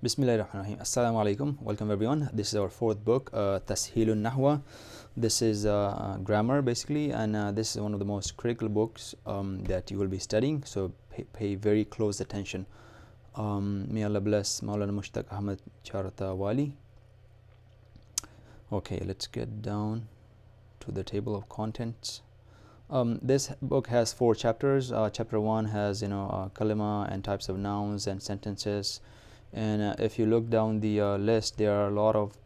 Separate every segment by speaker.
Speaker 1: Bismillahirrahmanirrahim. Assalamu alaikum. Welcome everyone. This is our fourth book, Tasheel al-Nahwa. This is grammar basically, and this is one of the most critical books that you will be studying. So pay very close attention. May Allah bless Maulana Mushtaq Ahmad Charata Wali. Okay, let's get down to the table of contents. This book has 4 chapters. Chapter 1 has Colima and types of nouns and sentences. And if you look down the list, there are a lot of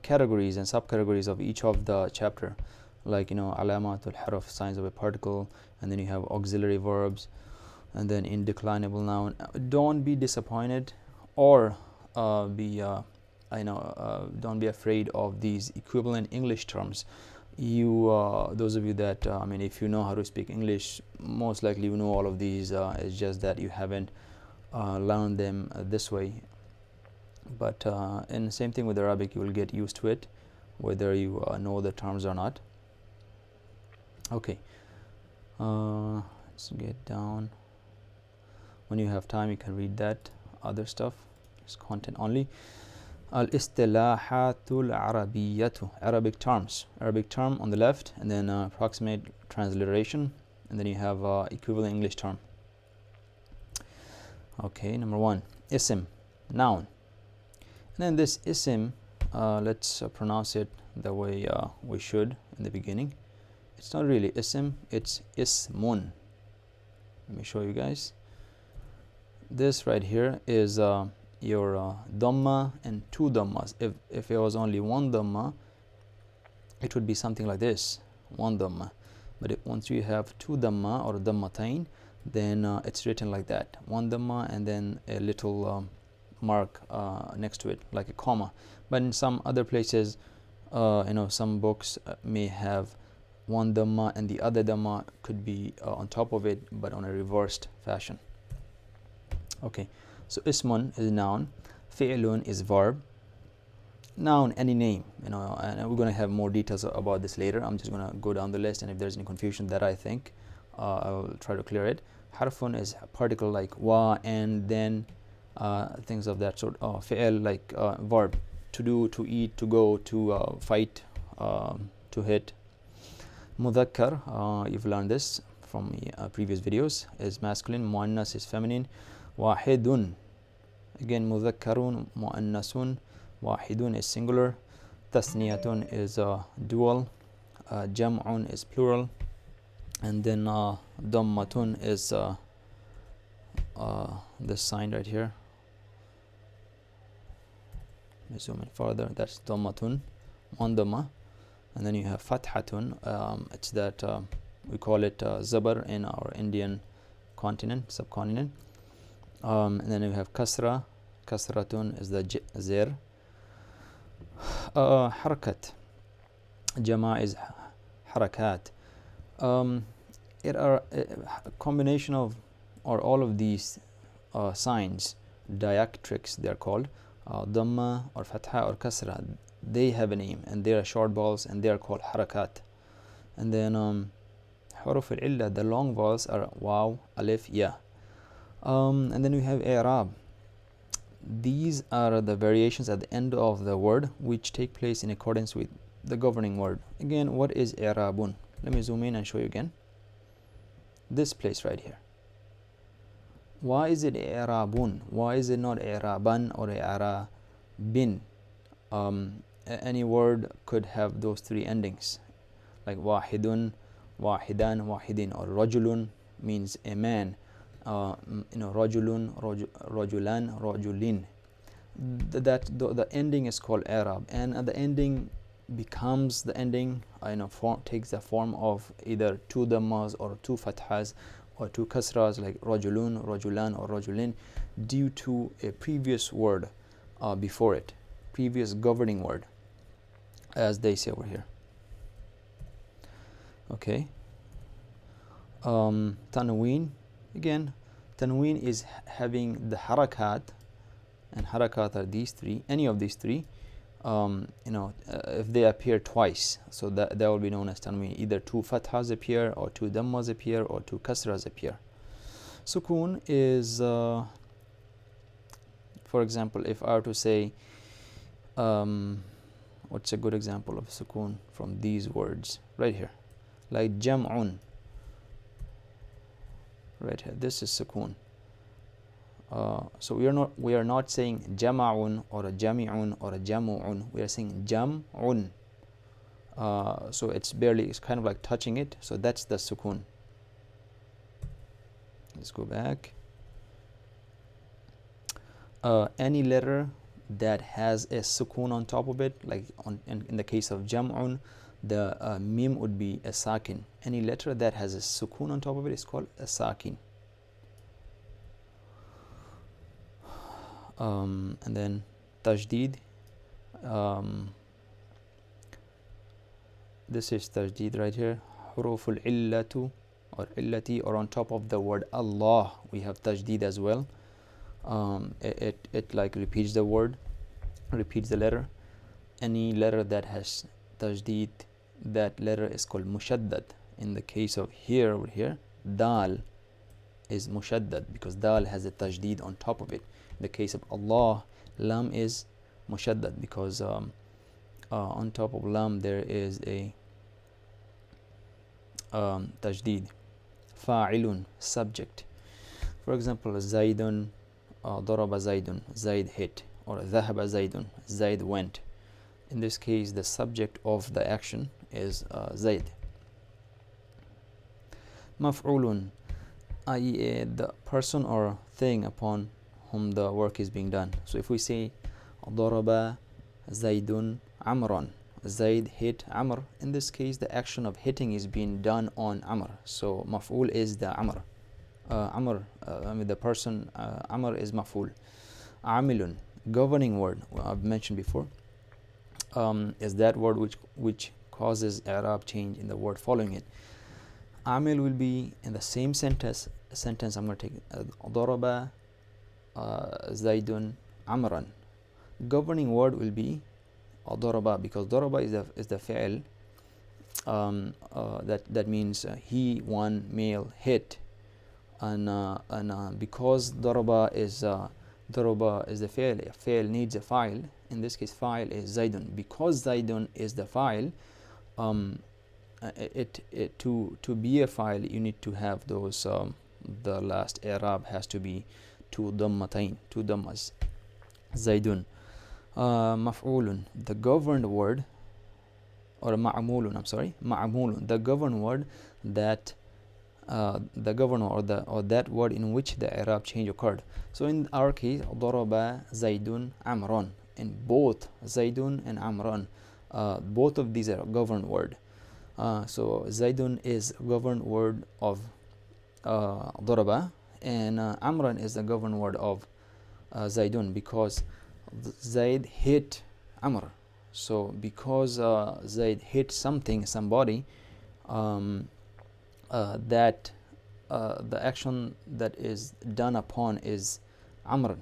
Speaker 1: categories and subcategories of each of the chapter, like alamatul harf, signs of a particle, and then you have auxiliary verbs, and then indeclinable noun. Don't be disappointed or don't be afraid of these equivalent English terms. Those of you that if you know how to speak English, most likely you know all of these. It's just that you haven't learn them this way, but and the same thing with Arabic, you will get used to it whether you know the terms or not. Okay, let's get down. When you have time, you can read that other stuff. It's content only. Al-istilahatul arabiyyatu, Arabic terms. Arabic term on the left, and then approximate transliteration, and then you have equivalent English term. Okay, number 1, isim, noun. And then this isim, let's pronounce it the way we should in the beginning. It's not really isim, it's ismun. Let me show you guys. This right here is your dhamma and 2 dhammas. If it was only 1 dhamma, it would be something like this, 1 dhamma. But once you have 2 dhamma or dhammatain, then it's written like that, 1 dhamma and then a little mark next to it, like a comma. But in some other places, some books may have 1 dhamma and the other dhamma could be on top of it, but on a reversed fashion. Okay, so ismun is noun, fi'lun is verb. Noun, any name, and we're going to have more details about this later. I'm just going to go down the list, and if there's any confusion that I think, I will try to clear it. Harfun is a particle like wa, and then things of that sort. Fi'l like verb, to do, to eat, to go, to fight, to hit. Mudhakkar, you've learned this from previous videos, is masculine. Muannas is feminine. Wahidun, again mudhakkarun, muannasun. Wahidun is singular. Tasniyatun is dual. Jam'un is plural. And then dhammatun is this sign right here. Let me zoom in further. That's dhammatun, 1 dhamma. And then you have fathatun. It's that we call it zabar in our Indian subcontinent. And then you have kasra. Kasratun is the zir. Harakat, jama is harakat. It are a combination of, or all of these signs, diacritics they are called, dhamma or fatha or kasra, they have a name and they are short vowels and they are called harakat. And then huruf al-illa, the long vowels, are waw, alif, ya. And then we have i'rab. These are the variations at the end of the word which take place in accordance with the governing word. Again, what is i'rabun? Let me zoom in and show you again. This place right here. Why is it i'rabun? Why is it not i'raban or i'rabin? Any word could have those 3 endings, like wahidun, wahidan, wahidin, or rajulun means a man. Rajulun, rajulan, rajulin. The ending is called i'rab, and the ending becomes the ending, takes the form of either 2 dhammas or 2 fathas or 2 kasras, like rajulun, rajulan, or rajulin, due to a previous word before it, previous governing word, as they say over here. Okay. Tanween, again, tanween is having the harakat, and harakat are these 3, any of these 3. If they appear twice, so that will be known as tanween. Either 2 fathas appear, or 2 dhammas appear, or 2 kasras appear. Sukun is For example, if I were to say, what's a good example of sukoon from these words right here, like jam'un, right here, this is sukoon. So we are not saying jama'un or a jami'un or a jamu'un, we are saying jam'un. So it's kind of like touching it, so that's the sukoon. Let's go back. Any letter that has a sukoon on top of it, like in the case of jam'un, the mim would be a sakin. Any letter that has a sukoon on top of it is called a sakin. And then tajdeed, this is tajdeed right here, huruful illatu or illati, or on top of the word Allah we have tajdeed as well. It like repeats the word, repeats the letter. Any letter that has tajdeed, that letter is called mushaddad. In the case of over here, dal is mushaddad because dal has a tajdeed on top of it. In the case of Allah, lam is mushaddad because on top of lam there is a tajdeed. Fa'ilun, subject. For example, zaidun, daraba zaidun, zaid hit, or dhahaba zaidun, zaid went. In this case, the subject of the action is zaid. Maf'ulun, i.e. the person or thing upon whom the work is being done. So if we say daraba zaidun amran, zaid hit amr, in this case the action of hitting is being done on amr, so maf'ul is the amr. I mean the person, amr is maf'ul. Amilun, governing word, I've mentioned before, is that word which causes i'rab change in the word following it. Amil will be in the same sentence. I'm going to take daraba zaidun amran. Governing word will be daraba, because daraba is the fi'l that means he, one, male, hit, and because daraba is the fi'l needs a file. In this case, file is zaidun. Because zaidun is the file, to be a file, you need to have those the last i'rab has to be two dhammas. Zaidun. Maf'ulun, the governed word, or ma'mulun, ma'mulun, the governed word that the governor or that word in which the i'rab change occurred. So in our case, daraba zaidun amran. In both zaidun and amran, both of these are governed word. So zaidun is governed word of daraba, and amran is the governed word of zaidun, because Zaid hit Amr. So because Zaid hit somebody, that the action that is done upon is Amr.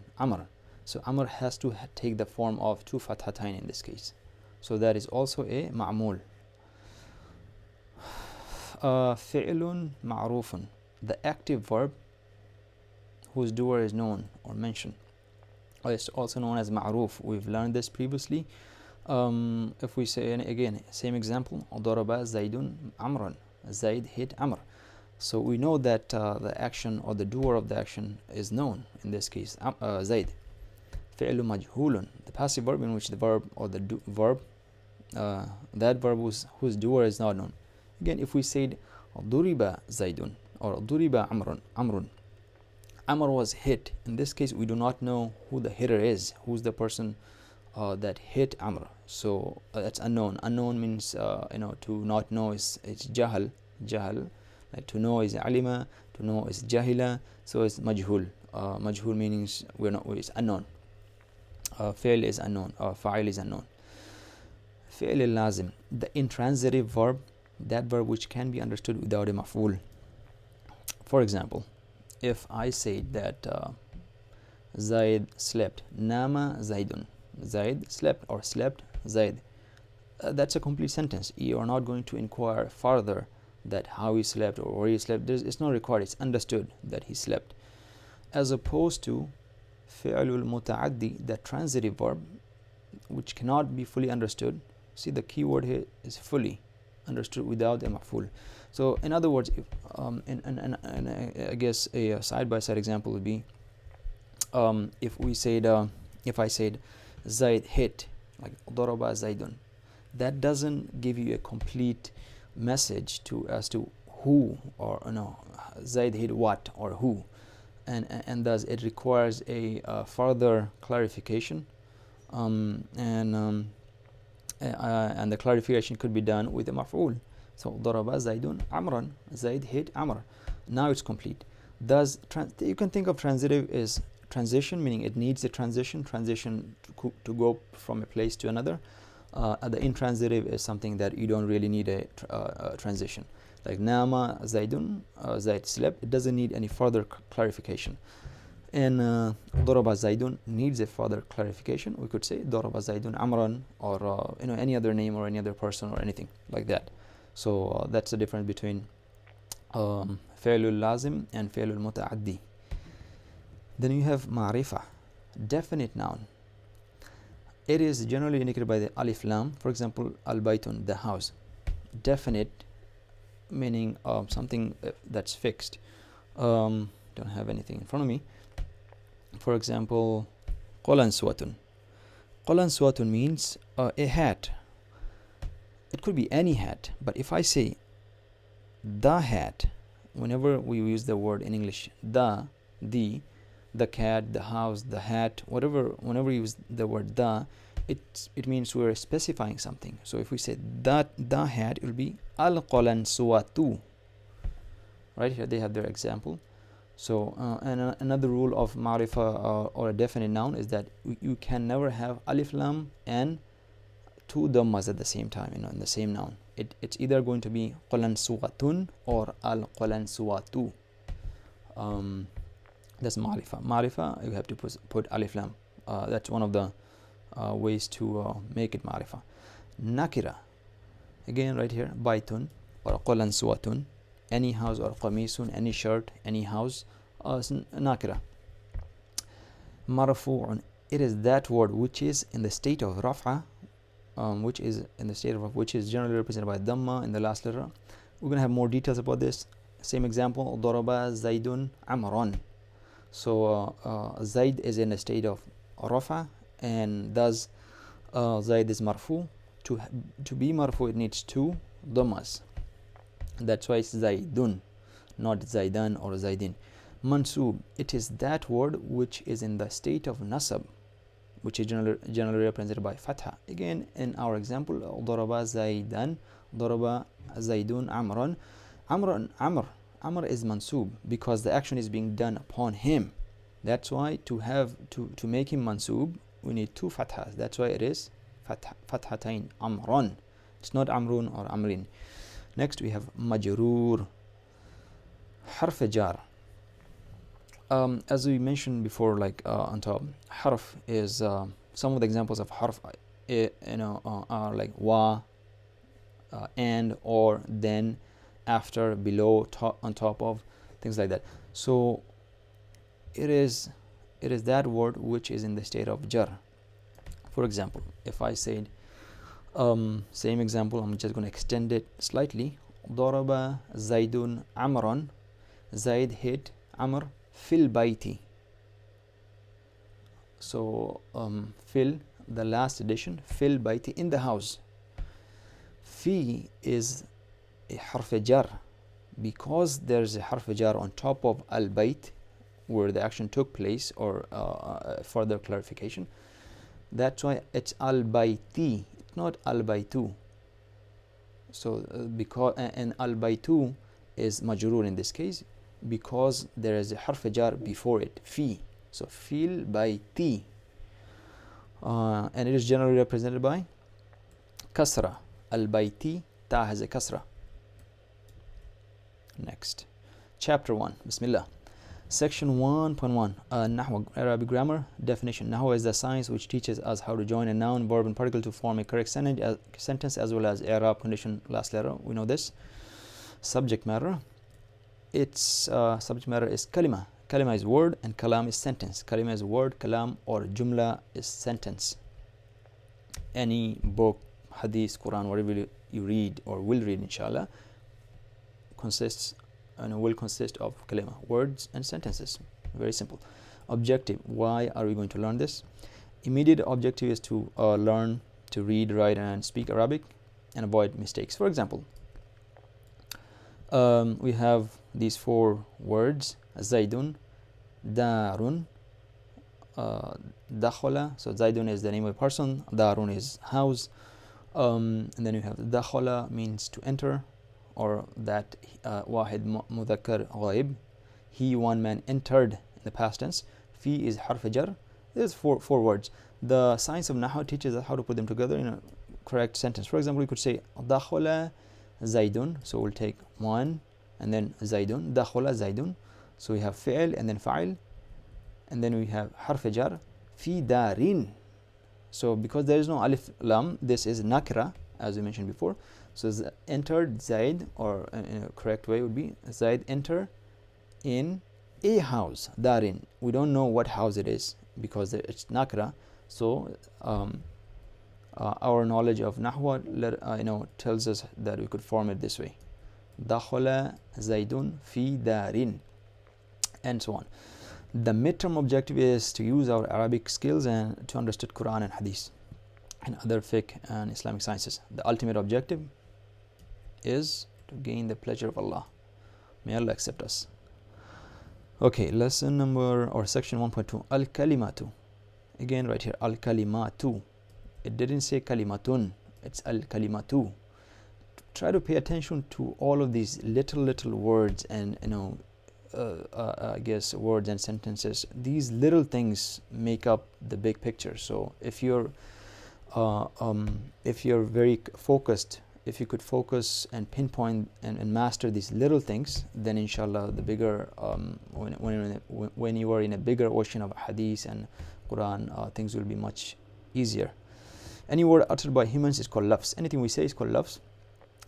Speaker 1: So Amr has to take the form of two fathatain in this case. So that is also a ma'mul. Fi'lun ma'rufun, the active verb whose doer is known or mentioned. It's also known as ma'ruf. We've learned this previously. If we say again, same example, daraba zaidun amran, Zaid hit Amr. So we know that the action or the doer of the action is known. In this case, Zaid. Fi'lu majhulun, the passive verb in which the verb or the verb, that verb whose doer is not known. Again, if we said duriba zaidun or duriba amrun, Amr was hit. In this case, we do not know who the hitter is, who's the person that hit Amr. So that's unknown. Unknown means to not know is jahal. Like to know is alima, to know is jahila. So it's majhul. Majhul means it's unknown. Fi'l is unknown, or fa'il is unknown. Fi'l al-lazim, the intransitive verb, that verb which can be understood without a maf'ul. For example, if I say that Zaid slept, nama Zaidun, Zaid slept or slept Zaid, that's a complete sentence. You are not going to inquire further that how he slept or where he slept. It's not required. It's understood that he slept. As opposed to فعل المتعدي, the transitive verb, which cannot be fully understood. See, the key word here is fully understood without a maf'ul. So in other words, if, I guess a side-by-side example would be, if I said Zaid hit, like Daraba Zaidun, that doesn't give you a complete message as to who, or Zaid hit what or who, and thus it requires a further clarification, and the clarification could be done with a maf'ul. So Daraba Zaidun Amran, Zaid hit Amr. Now it's complete. Thus you can think of transitive as transition, meaning it needs a transition to go from a place to another. The intransitive is something that you don't really need a transition, like Nama Zaidun, Zaid slept. It doesn't need any further clarification. And Daraba Zaidun needs a further clarification. We could say Daraba Zaidun Amran, or any other name or any other person or anything like that. So that's the difference between Fi'lul Lazim and Fi'lul Muta'addi. Then you have Ma'rifa, definite noun. It is generally indicated by the alif lam. For example, al-baytun, the house. Definite, meaning something that's fixed. Don't have anything in front of me. For example, Qolan Suwatun. Qolan Suwatun means a hat. It could be any hat, but if I say the hat, whenever we use the word in English, the cat, the house, the hat, whenever you use the word the, it means we're specifying something. So if we say that the hat, it will be al-Qolan Suwatu. Right here they have their example. So and another rule of ma'rifa or a definite noun is that you can never have alif lam and two dhammas at the same time, in the same noun. It's either going to be Qolan Suwatun or al-Qolan Suwatu. That's ma'rifa. Ma'rifa, you have to put alif lam. That's one of the ways to make it ma'rifa. Nakira, again right here, Baitun or Qolan Suwatun, any house, or qamisun, any shirt, any house, nakira. Marfu'un, it is that word which is in the state of raf'a, which is generally represented by dhamma in the last letter. We're going to have more details about this. Same example, Daraba Zaidun Amran. So Zaid is in a state of rafa, and thus Zaid is marfu. To be marfu, it needs two dhammas. That's why it's Zaidun, not Zaidan or Zaidin. Mansub, it is that word which is in the state of nasab, which is generally represented by fatha. Again, in our example, Daraba Zaidan, Daraba Zaidun Amran. Amr is mansub because the action is being done upon him. That's why to make him mansub, we need two fathas. That's why it is fathatain, Amran. It's not Amrun or Amrin. Next we have majroor, harf jar. As we mentioned before, like on top, harf is some of the examples of harf are like wa, and, or, then, after, below, on top of, things like that. So it is that word which is in the state of jar. For example, if I said same example, I'm just going to extend it slightly. Daraba Zaidun Amran. Zaid hit Amr fil bayti. So fil, the last addition, fil bayti, in the house. Fi is a harf jar because there's a harf jar on top of al bayt where the action took place, or further clarification. That's why it's al bayti, not al baytu. So because and al baytu is majroor in this case because there is a harf jar before it, fi. So fil bayti, and it is generally represented by kasra. Al bayti, ta has a kasra. Next, chapter 1, bismillah. Section 1.1, Nahwa, Arabic grammar definition. Nahwa is the science which teaches us how to join a noun, verb, and particle to form a correct sentence, as well as i'rab, condition, last letter. We know this. Subject matter. Its subject matter is Colima. kalima is word and kalam is sentence. Kalima is word, kalam or jumla is sentence. Any book, hadith, Quran, whatever you read or will read, inshallah, consists and will consist of kalima, words and sentences. Very simple. Objective. Why are we going to learn this? Immediate objective is to learn to read, write, and speak Arabic and avoid mistakes. For example, we have these 4 words: Zaidun, Darun, Dakhala. So Zaidun is the name of a person, Darun is house, and then you have Dakhala means to enter, or that Wahid Mudhakkar Ghaib, he, one man, entered in the past tense. Fi is harf jar. There's four words. The science of Nahwa teaches us how to put them together in a correct sentence. For example, we could say Dakhala Zaidun. So we'll take one and then Zaidun. Dakhala Zaidun. So we have fi'l and then fa'il, and then we have harf jar. Fi darin. So because there is no alif lam, this is nakra, as we mentioned before. So entered Zaid, or in a correct way would be Zaid enter in a house, darin. We don't know what house it is because it's nakra. So our knowledge of Nahwa tells us that we could form it this way: Dakhala Zaidun fi darin, and so on. The midterm objective is to use our Arabic skills and to understand Quran and Hadith and other fiqh and Islamic sciences. The ultimate objective is to gain the pleasure of Allah. May Allah accept us. Okay, lesson number or section 1.2, al-kalimatu. Again, right here, al-kalimatu. It didn't say kalimatun, it's al-kalimatu. Try to pay attention to all of these little words and I guess words and sentences. These little things make up the big picture. So if you're very focused, if you could focus and pinpoint and master these little things, then inshallah the bigger when you are in a bigger ocean of hadith and Quran, things will be much easier. Any word uttered by humans is called lafz. Anything we say is called lafz.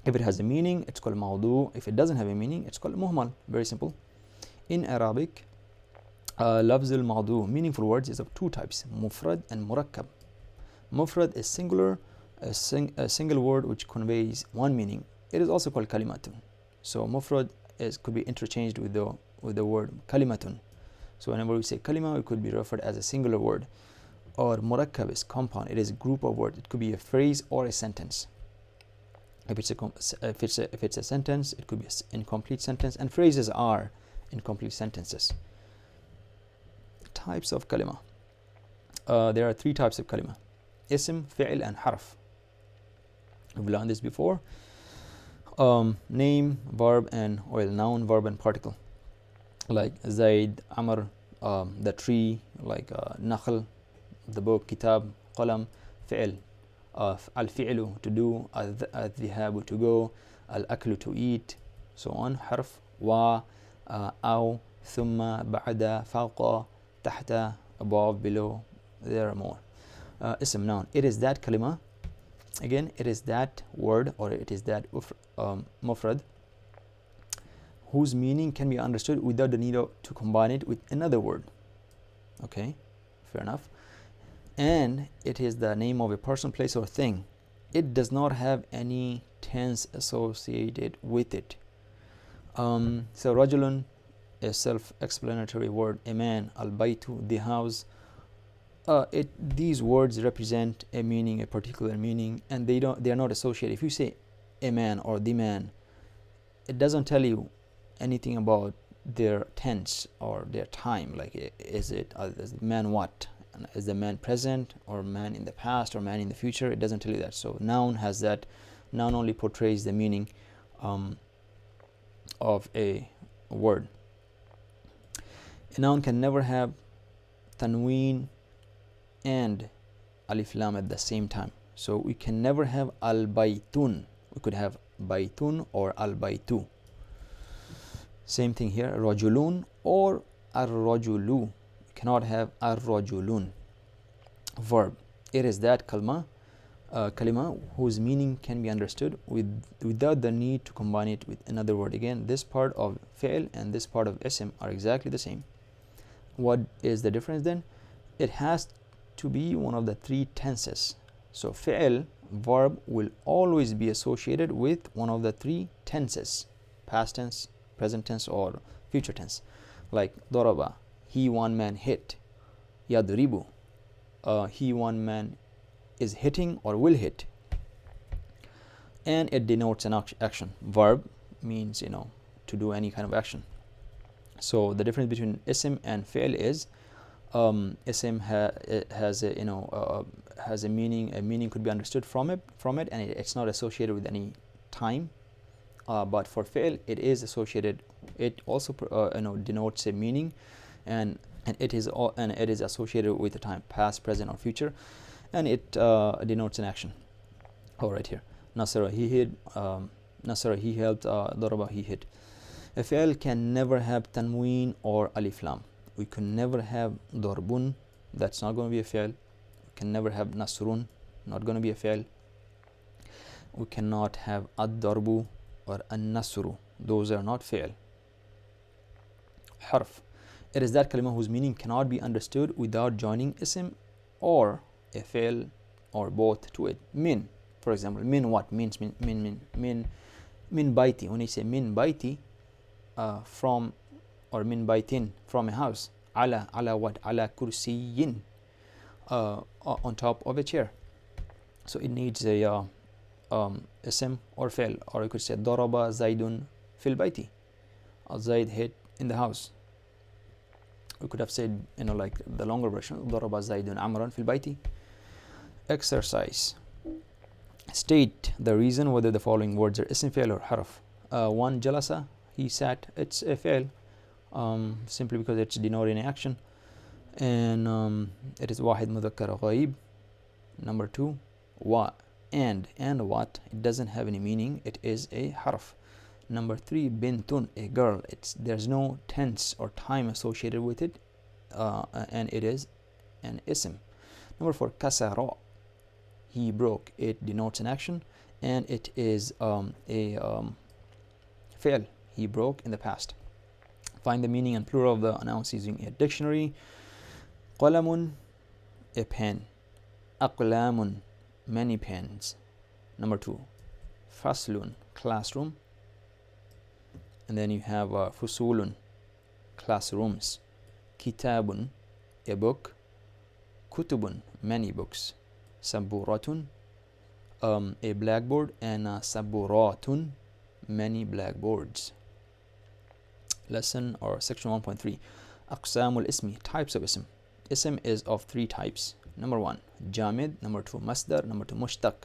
Speaker 1: If it has a meaning, it's called mawdu. If it doesn't have a meaning, it's called muhmal. Very simple. In Arabic, lafz al-mawdu, meaningful words, is of 2 types: mufrad and murakkab. Mufrad is singular, a single word which conveys one meaning. It is also called kalimatun. So mufrad could be interchanged with the word kalimatun. So whenever we say kalima, it could be referred as a singular word. Or murakkab is compound. It is a group of words. It could be a phrase or a sentence. If it's a sentence, it could be an incomplete sentence, and phrases are incomplete sentences. Types of kalima. There are 3 types of kalima: ism, fi'l, and harf. We've learned this before. Name, verb, and noun, verb, and particle. Like Zaid, Amr, the tree, like Nakhl, the book, Kitab, Qalam, Fi'l. Al-fi'lu, to do, al-dhihabu, to go, al-aklu, to eat, so on. Harf, wa, aw, thumma, ba'da, fawqa, tahta, above, below. There are more. Ism, noun. It is that kalima. Again, it is that word, or it is that mufrad whose meaning can be understood without the need to combine it with another word. Okay, fair enough. And it is the name of a person, place, or thing. It does not have any tense associated with it. So rajulun, a self-explanatory word. A man, al-baytu, the house. These words represent a meaning, a particular meaning, and they are not associated. If you say a man or the man, it doesn't tell you anything about their tense or their time. Like, is the man what? Is the man present, or man in the past, or man in the future? It doesn't tell you that. So noun has that. Noun only portrays the meaning of a word. A noun can never have tanween and alif lam at the same time. So we can never have al-baytun. We could have baytun or al-baytu. Same thing here, rajulun or ar-rajulu. We cannot have ar-rajulun. Verb. It is that kalima whose meaning can be understood without the need to combine it with another word. Again, this part of fi'l and this part of ism are exactly the same. What is the difference then? It has to be one of the three tenses. So fi'l, verb, will always be associated with one of the three tenses: past tense, present tense, or future tense. Like daraba, he one man hit. Yadribu, he one man is hitting or will hit. And it denotes an action. Verb means, to do any kind of action. So the difference between ism and fi'l is ism has a has a meaning. A meaning could be understood from it, and it's not associated with any time. But for fi'l, it is associated. It also denotes a meaning, and it is associated with the time, past, present, or future, and it denotes an action. Oh, right here. Nasara, he hit. Nasara, he helped. Daraba, he hit. A fi'l can never have tanween or alif lam. We can never have darbun. That's not going to be a fi'l. We can never have nasrun. Not going to be a fi'l. We cannot have ad-darbu or an-nasru. Those are not fi'l. Harf. It is that kalima whose meaning cannot be understood without joining ism or a fi'l or both to it. Min, for example. Min what? Means min baiti. When you say min baiti, from, or min baitin, from a house. Ala what? Ala kursiyin, on top of a chair. So it needs a ism or fi'l. Or you could say daraba zaidun fil baiti. Zaid hit in the house. We could have said, like the longer version, daraba zaidun amran fil baiti. Exercise. State the reason whether the following words are ism, fi'l, or harf. One, jalasa, he sat. It's a fi'l, simply because it's denoting action, and it is wahid mudhakkar ghaib. Number two, wa, and what, it doesn't have any meaning, it is a harf. Number three, bintun, a girl. There's no tense or time associated with it, and it is an ism. Number four, kasara, he broke. It denotes an action, and it is a fi'l. He broke in the past. Find the meaning and plural of the nouns using a dictionary. Qalamun, a pen. Aqlamun, many pens. Number two, faslun, classroom. And then you have fusulun, classrooms. Kitabun, a book. Kutubun, many books. Saburatun, a blackboard, and saburatun, many blackboards. Lesson or section 1.3. Aqsamul ismi, types of ism. Ism is of three types. Number one, jamid. Number two, masdar. Number two, mushtaq.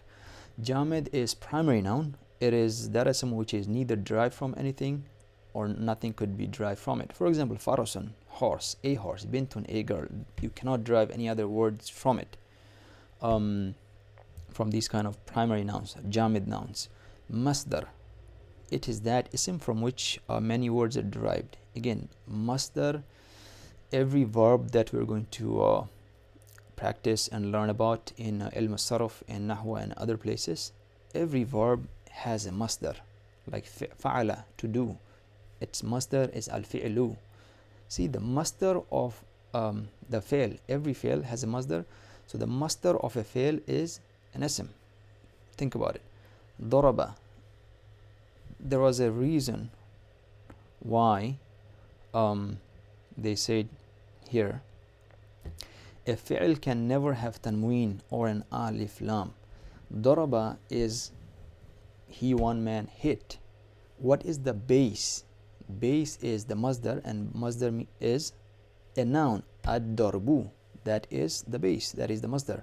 Speaker 1: Jamid is primary noun. It is that ism which is neither derived from anything or nothing could be derived from it. For example, farasun, horse, a horse. Bintun, a girl. You cannot derive any other words from it, from these kind of primary nouns, jamid nouns. Masdar, it is that ism from which many words are derived. Again, masdar, every verb that we're going to practice and learn about in ilm al-sarf and nahwa and other places, every verb has a masdar. Like fa'ala, to do, its masdar is al-fi'lu. See, the masdar of the fi'l, every fi'l has a masdar. So the masdar of a fi'l is an ism. Think about it. Daraba, there was a reason why they said here a fi'l can never have tanween or an alif lam. Daraba is he one man hit. What is the base? Base is the masdar, and masdar is a noun. Ad-darbu, that is the base, that is the masdar,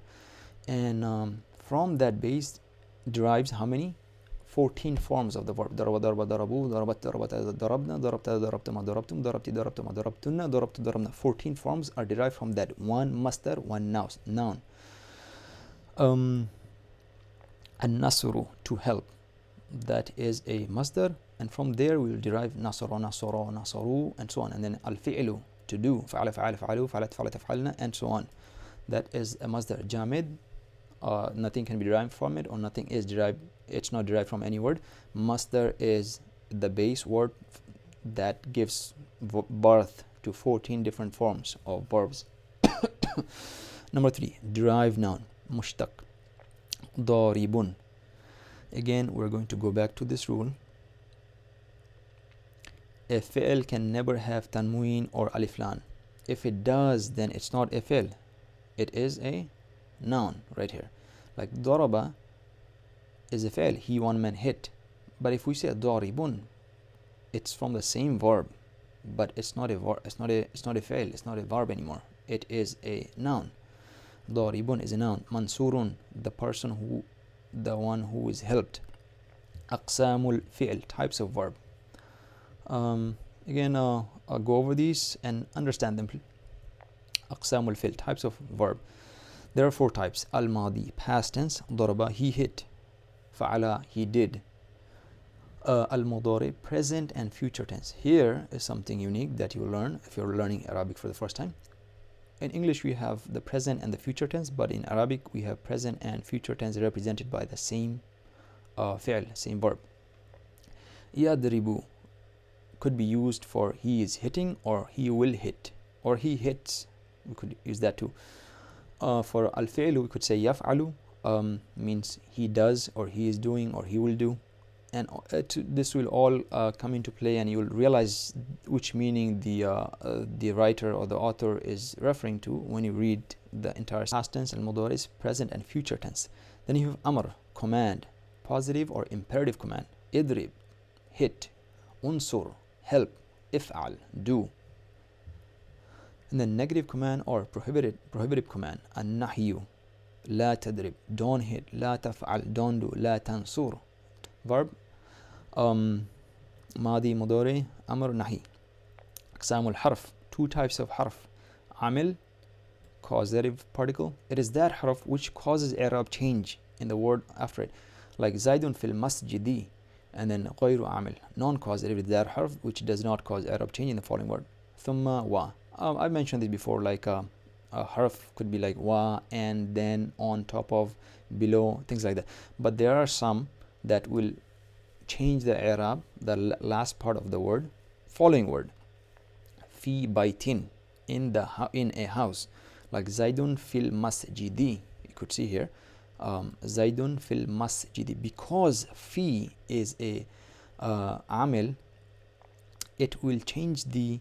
Speaker 1: and from that base derives how many? 14 forms of the verb. Daraba, daraba, darabu, darabat, darabat, darabna, darabta, darabtuma, darabtum, darabti, darabtuma, darabtunna, darabtu, darabna. 14 forms are derived from that one masdar, one noun. An-nasru, to help, that is a masdar, and from there we will derive nasara, nasara, nasaru, and so on. And then al-fi'lu, to do, fa'ala, fa'ala, fa'alu, fa'alat, fa'alat, fa'alna, and so on. That is a masdar. Jamid, nothing can be derived from it, or nothing is derived, it's not derived from any word. Masdar is the base word that gives birth to 14 different forms of verbs. Number 3, derived noun, mushtaq, daribun. Again, we're going to go back to this rule. A fi'l can never have tanween or alif lam. If it does, then it's not a fi'l. It is a noun right here. Like daraba is a fi'l, he one man hit. But if we say daribun, it's from the same verb, but it's not a fi'l, it's not a verb anymore. It is a noun. Daribun is a noun. Mansurun, the one who is helped. Aqsamul fi'l, types of verb. Again, I'll go over these and understand them. Aqsamul fi'l, types of verb. There are 4 types. Al-madi, past tense. Daraba, he hit. Fa'ala, he did. Al-mudari, present and future tense. Here is something unique that you will learn if you're learning Arabic for the first time. In English we have the present and the future tense, but in Arabic we have present and future tense represented by the same fi'l, same verb. Yadribu could be used for he is hitting or he will hit or he hits. We could use that too. For al-fi'lu we could say yaf'alu, means he does or he is doing or he will do. And this will all come into play, and you will realize which meaning the writer or the author is referring to when you read the entire past tense. Al-mudari is present and future tense. Then you have amr, command, positive or imperative command. Idrib, hit. Unsur, help. If'al, do. And then negative command or prohibitive command. An-nahyu, la tadrib, don't hit. La taf'al, don't do. La tansur. Verb, madi, mudari, amr, nahi. Aqsamul harf, 2 types of harf. Amil, causative particle. It is that harf which causes i'rab change in the word after it. Like zaidun fil masjidi. And then ghayru amil, non-causative, is that harf which does not cause i'rab change in the following word. Thumma wa. I mentioned this before, like a harf could be like wa, and then, on top of, below, things like that. But there are some that will change the i'rab, the last part of the word. Following word, fi baitin, in a house. Like zaidun fil masjidi, you could see here, zaidun fil masjidi. Because fi is a amil, it will change the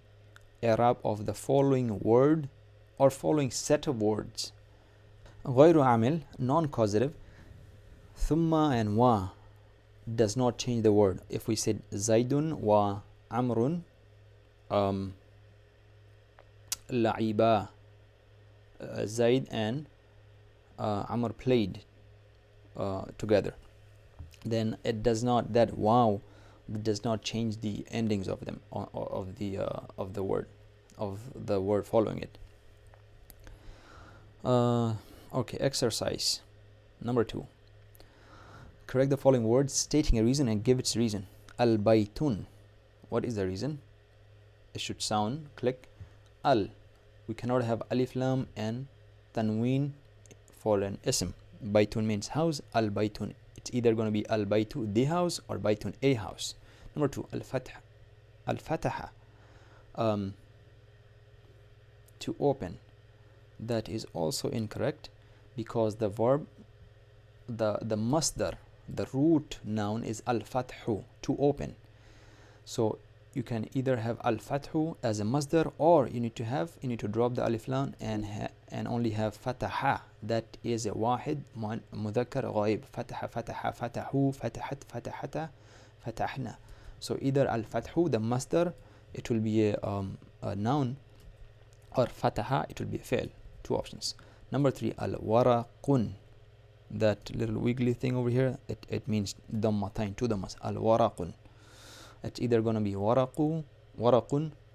Speaker 1: i'rab of the following word or following set of words. Ghayru amil, non-causative. Thumma and wa does not change the word. If we said zaidun wa amrun la'iba, Zaid and Amr played together, then it does not, that wow does not change the endings of them, of the word following it. Okay, exercise number 2. Correct the following words stating a reason and give its reason. Al-baytun, what is the reason? It should sound click al. We cannot have alif lam and tanween for an ism. Baytun means house. Al-baytun, it's either going to be al-baytu, the house, or baytun, a house. Number 2, al-fataha, to open. That is also incorrect, because the verb, the masdar, the root noun is al-fathu, to open. So you can either have al-fathu as a masdar, or you need to drop the alif lam and only have fataha. That is a wahid mudhakkar ghaib. Fataha, fataha, fatahu, fatahat, fatahata, fatahna. So either al-fathu, the masdar, it will be a noun, or fataha, it will be a fi'l. 2 options. Number 3, al-waraqun, that little wiggly thing over here, it means dammatain, 2 dammas. Al-waraqun, it's either going to be waraqun,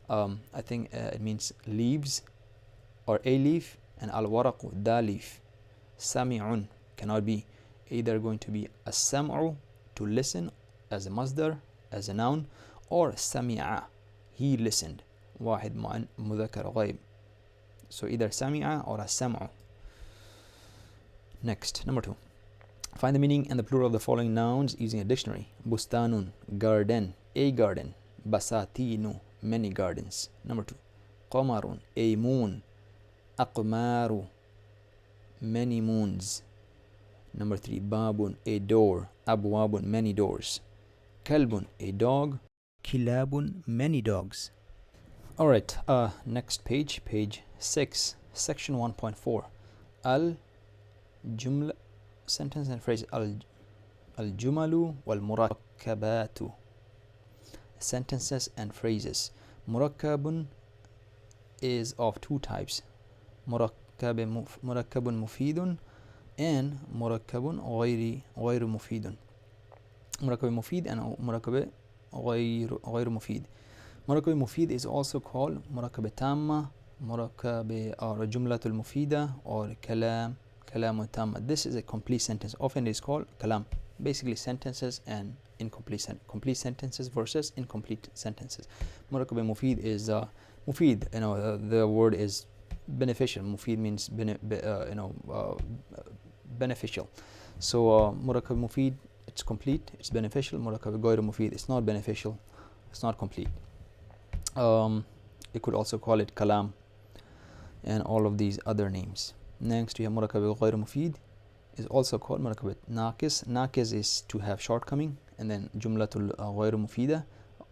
Speaker 1: I think it means leaves or a leaf, and al-waraqu, the leaf. Sami'un cannot be, either going to be as-sam'u, to listen, as a masdar, as a noun, or sami'a, he listened, wahid mudhakkar ghaib. So either sami'a or as-sam'u. Next, number 2. Find the meaning and the plural of the following nouns using a dictionary. Bustanun, garden, a garden. Basatinu, many gardens. Number 2. قمر a moon. أقمار many moons. Number 3, باب a door. أبواب many doors. كلب a dog. كلاب many dogs. Alright, next page, page 6, section 1.4. الجملة sentence and phrase الجمل والمركبات. Sentences and phrases. مركب is of two types. مركب مفيد and مركب غير مفيد. مركب مفيد and مركب غير مفيد. مركب مفيد is also called مركب تامة, مركب or جملة المفيدة or كلام تام. This is a complete sentence. Often it is called kalam. Basically sentences and complete sentences versus incomplete sentences. مركب مفيد is مفيد, the word is beneficial. مفيد means beneficial. So مركب مفيد, it's complete, it's beneficial. مركب غير مفيد, it's not beneficial, it's not complete. You could also call it kalam and all of these other names. Next we have مركب غير مفيد is also called مركب ناقص. ناقص is to have shortcoming, and then جملة غير مفيدة.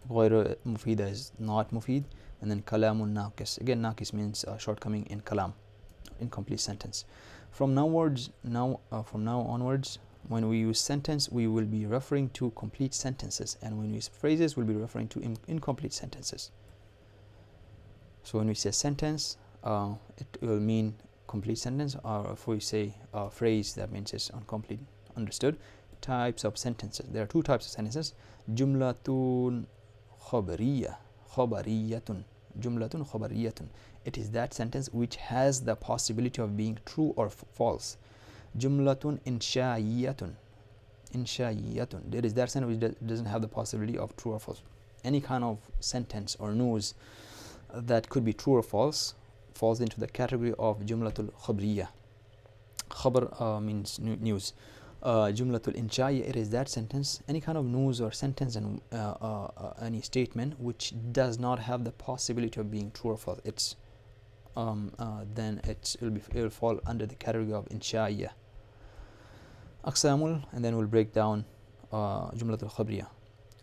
Speaker 1: غير مفيدة is not مفيد, and then كلام ناقص. Again, ناقص means shortcoming in kalam, incomplete sentence. From now onwards, when we use sentence, we will be referring to complete sentences, and when we use phrases, we'll be referring to incomplete sentences. So when we say sentence, it will mean complete sentence, or if we say phrase, that means it's incomplete. Understood? Types of sentences. There are two types of sentences. جملة خبرية. خبرية. جملة خبرية. It is that sentence which has the possibility of being true or false. جملة إنشائية. إنشائية. There is that sentence which doesn't have the possibility of true or false. Any kind of sentence or news that could be true or false falls into the category of جملة الخبرية. خبر means news. جملة الإنشائية, it is that sentence, any kind of news or sentence and any statement which does not have the possibility of being true or false. It's then it will fall under the category of إنشائية. أقسام, and then we'll break down جملة الخبرية.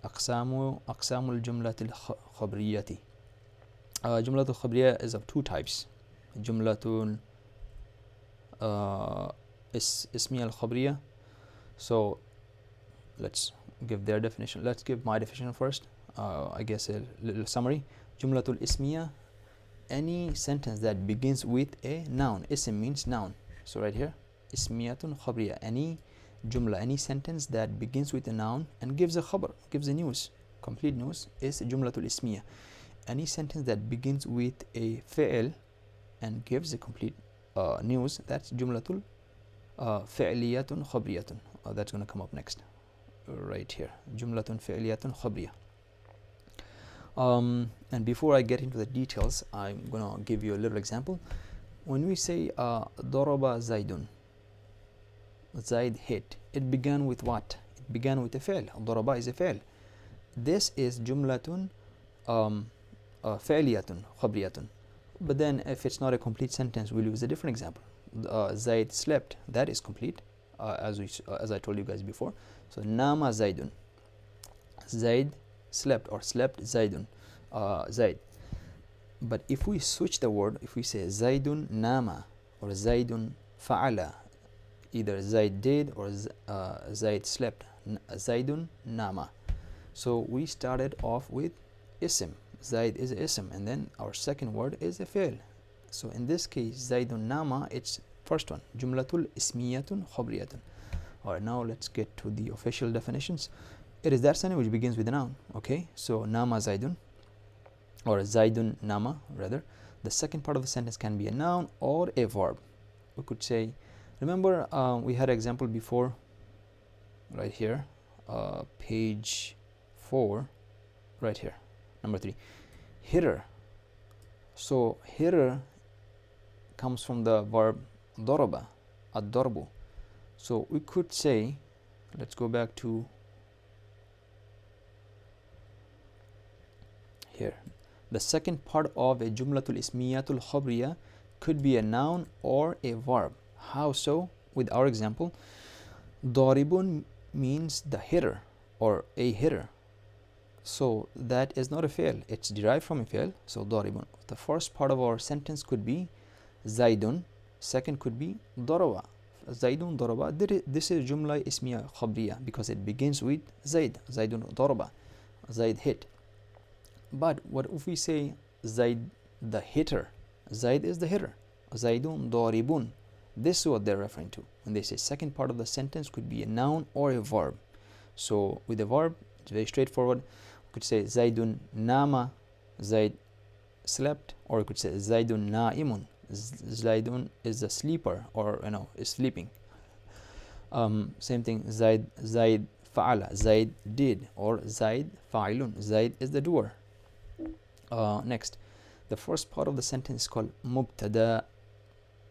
Speaker 1: أقسام الجملة الخبرية. جملة الخبرية is of two types. جملة اسمية الخبرية. So let's give their definition. Let's give my definition first. I guess a little summary. جملة الاسمية, any sentence that begins with a noun. اسم means noun. So right here, اسمية خبرية. Any جملة, any sentence that begins with a noun and gives a khabar, gives a news, complete news, is جملة الاسمية. Any sentence that begins with a fi'l and gives a complete news, that's جملة فعلية خبرية. That's going to come up next right here. جملة فعلية خبرية. And before I get into the details, I'm going to give you a little example. When we say ضرب زيد, Zaid hit, it began with what? It began with a fi'l. ضرب is a fi'l. This is جملة فعلية خبرية. But then if it's not a complete sentence, we'll use a different example. Zaid slept, that is complete, as I told you guys before. So nama Zaidun, Zaid slept, or slept Zaidun, Zaid. But if we switch the word, if we say Zaidun nama or Zaidun fa'ala, either Zaid did or Zaid slept, Zaidun nama. So we started off with ism. Zaid is a ism, and then our second word is a fi'l. So in this case, Zaidun nama, it's first one, jumlatul ismiyatun khabriyatun. Alright, now let's get to the official definitions. It is that sentence which begins with a noun. Okay, so nama Zaidun, or Zaidun nama rather. The second part of the sentence can be a noun or a verb. We could say, remember we had an example before, right here, page 4, right here, number 3, hitter. So hitter comes from the verb daraba, ad-darbu. So we could say, let's go back to here, The second part of a jumlatul ismiyatul khabriya could be a noun or a verb. How so? With our example, daribun means the hitter or a hitter. So that is not a fi'l, it's derived from a fi'l. So daribun. The first part of our sentence could be zaidun, second could be daraba. Zaidun daraba. This is jumla ismiya khabriya because it begins with zaid. Zaidun daraba. Zaid hit. But what if we say Zaid the hitter? Zaid is the hitter. Zaidun daribun. This is what they're referring to when they say second part of the sentence could be a noun or a verb. So with a verb, it's very straightforward. We could say Zaidun nama, Zaid slept, or we could say Zaidun naimun. Zaidun is a sleeper, or is sleeping. Same thing. Zaid fa'ala. Zaid did, or Zaid fa'ilun. Zaid is the doer. Next, the first part of the sentence is called mubtada.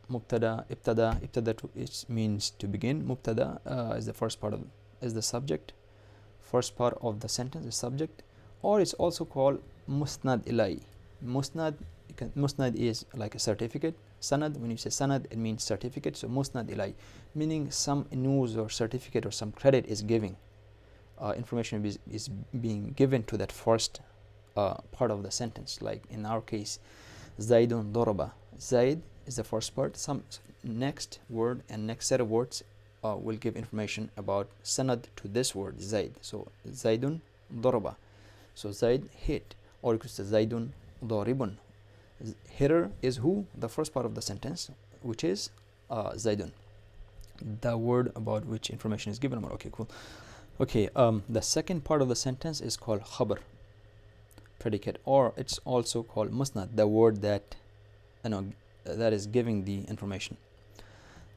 Speaker 1: Mubtada, ibtada it means to begin. Mubtada is the first part is the subject. First part of the sentence is subject, or it's also called musnad ilay. Musnad is like a certificate. Sanad, when you say sanad, it means certificate. So musnad ilay, meaning some news or certificate or some credit is giving. Information is being given to that first part of the sentence. Like in our case, Zaidun daraba. Zaid is the first part. Some next word and next set of words will give information about sanad to this word Zaid. So Zaidun daraba. So Zaid hit, or you could say Zaidun daribun. Hitter is who? The first part of the sentence, which is Zaidun. The word about which information is given. Okay, cool. Okay, the second part of the sentence is called khabar, predicate, or it's also called musnad, the word that that is giving the information.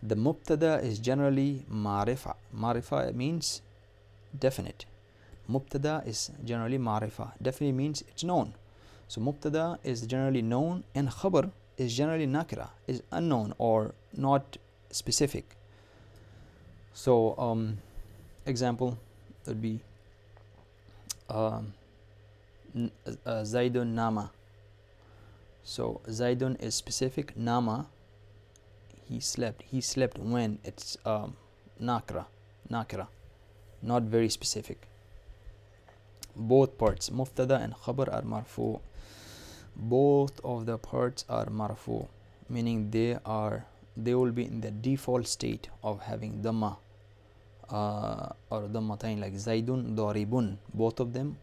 Speaker 1: The mubtada is generally ma'rifa. Ma'rifa means definite. Mubtada is generally ma'rifa. Definitely means it's known. So mubtada is generally known, and khabar is generally nakira, is unknown or not specific. So example would be Zaidun nama. So Zaidun is specific. Nama, he slept. He slept when? It's nakira, not very specific. Both parts, mubtada and khabar, are marfu. Both of the parts are marfu, meaning they will be in the default state of having dhamma or dhammatain, like Zaidun daribun. Both of them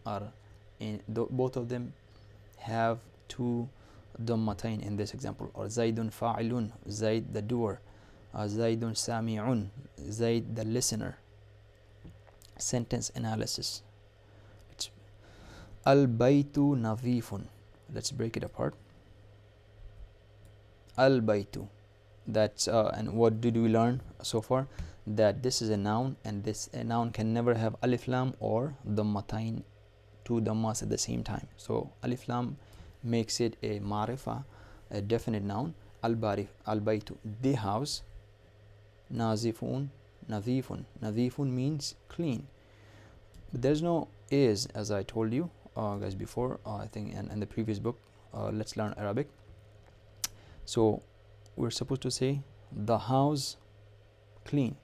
Speaker 1: have two dhammatain in this example. Or Zaidun fa'ilun, Zaid the doer. Zaidun sami'un, Zaid the listener. Sentence analysis. Al-baytu nadhifun. Let's break it apart. Al-baytu. That's and what did we learn so far? That this is a noun, and a noun can never have alif lam or dhammatain, two dhammas at the same time. So alif lam makes it a ma'rifa, a definite noun. Al-baytu, the house. Nazifun, nadhifun. Nadhifun means clean. But there's no is, as I told you guys before, I think in the previous book, Let's Learn Arabic. So we're supposed to say the house clean,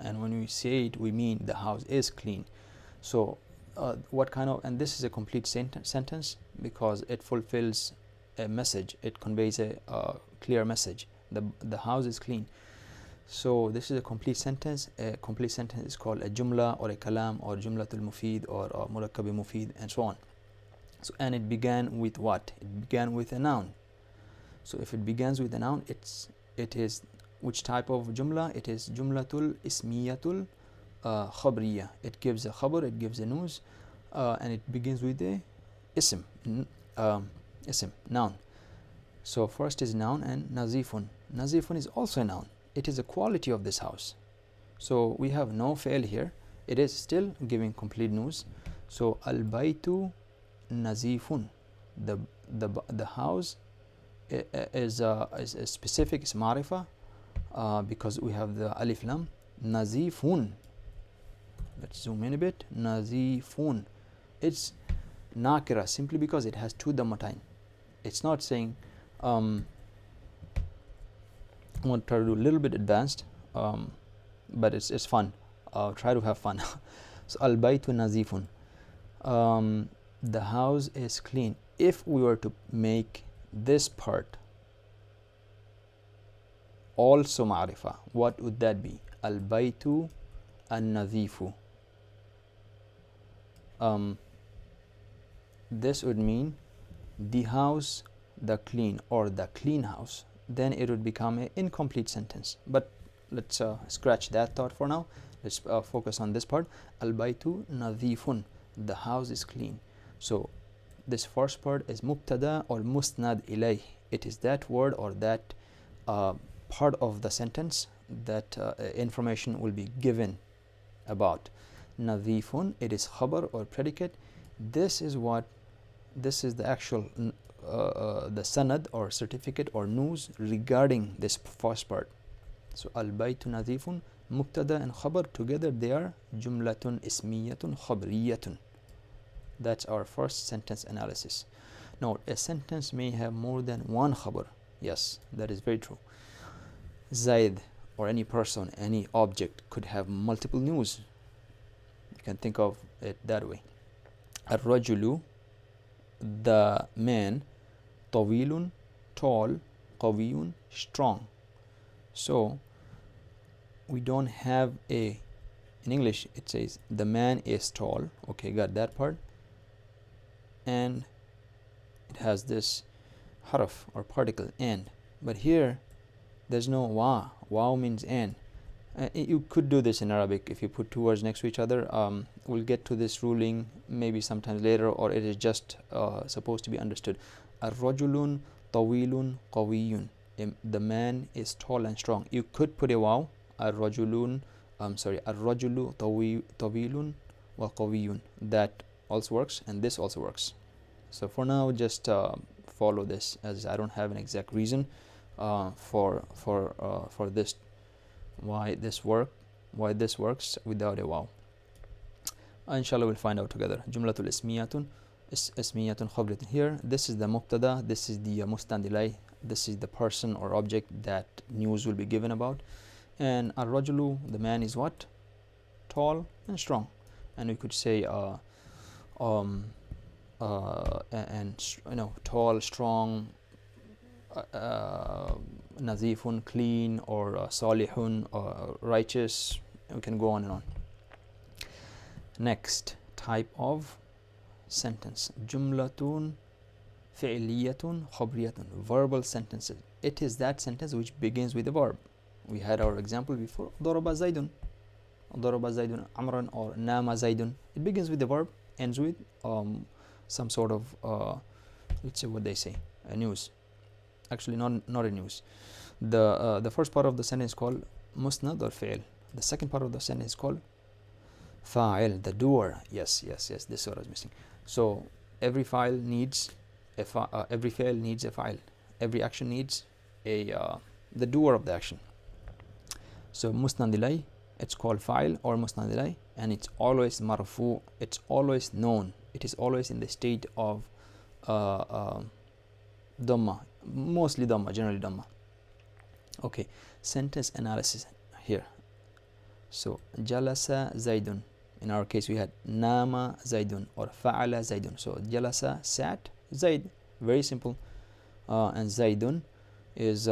Speaker 1: and when we say it, we mean the house is clean. So what kind of, and this is a complete sentence because it fulfills a message, it conveys a clear message. The house is clean. So this is a complete sentence. A complete sentence is called a jumla or a kalam or jumlatul mufid or murakkab mufid and so on. So, and it began with what? It began with a noun. So if it begins with a noun, it is which type of jumla? It is jumlatul ismiyatul khabriya. It gives a khabar, it gives a news, and it begins with a ism, noun. So first is noun, and nazifun. Nazifun is also a noun. It is a quality of this house. So we have no fail here. It is still giving complete news. So al-baytu nazifun. The house is specific, is marifa, because we have the alif lam. Nazifun. Let's zoom in a bit. Nazifun. It's nakira simply because it has two dhammatain. It's not saying, I'm going to try to do a little bit advanced, but it's fun. Try to have fun. So al-baytu nazifun, the house is clean. If we were to make this part also ma'rifa, what would that be? Al-baytu an-nazifu. This would mean the house, the clean, or the clean house. Then it would become an incomplete sentence. But let's scratch that thought for now. Let's focus on this part. Al-baytu nadhifun, the house is clean. So this first part is mubtada or musnad ilayh. It is that word or that part of the sentence that information will be given about. Nadhifun, it is khabar or predicate. This is the actual the sanad or certificate or news regarding this first part. So al-baytu nadhifun, mubtada and khabar together, they are jumlatun ismiyatun khabriyatun. That's our first sentence analysis. Now, a sentence may have more than one khabar. Yes, that is very true. Zaid, or any person, any object, could have multiple news. You can think of it that way. Ar-rajulu, the man, tawilun, tall, qawiyun, strong. So we don't have in English it says the man is tall. Okay, got that part. And it has this harf or particle and. But here there's no wa. Wow means and. You could do this in Arabic if you put two words next to each other. We'll get to this ruling maybe sometimes later, or it is just supposed to be understood. Ar-rajulun tawilun qawiyun. The man is tall and strong. You could put a wow. Ar-rajulu tawilun wa qawiyun. That also works, and this also works. So for now, just follow this, as I don't have an exact reason for this, why this works without a wow. Inshallah, we'll find out together. Jumlatul ismiyatun khabratun. Here, this is the mubtada, this is the musnad ilayh, this is the person or object that news will be given about. And ar-rajulu, the man, is what? Tall and strong. And we could say tall, strong, nazifun, clean, or salihun, righteous. We can go on and on. Next type of sentence, jumlatun fi'liyatun khabriyatun, verbal sentences. It is that sentence which begins with a verb. We had our example before, daraba zaidun amran, or nama zaidun. It begins with the verb, ends with some sort of let's say what they say, a news. Actually, not a news. The first part of the sentence is called musnad or fi'l. The second part of the sentence is called fa'il, the doer. Yes, this is what I was missing. So every file needs every fi'l needs a fa'il. Every action needs the doer of the action. So musnad ilayh, it's called fa'il or musnad ilayh, and it's always marfu. It's always known. It is always in the state of dhamma, mostly dhamma, generally dhamma. Okay, sentence analysis here. So jalasa zaidun. In our case, we had nama zaidun or fa'ala zaidun. So jalasa, sat, zaid, very simple. And zaidun is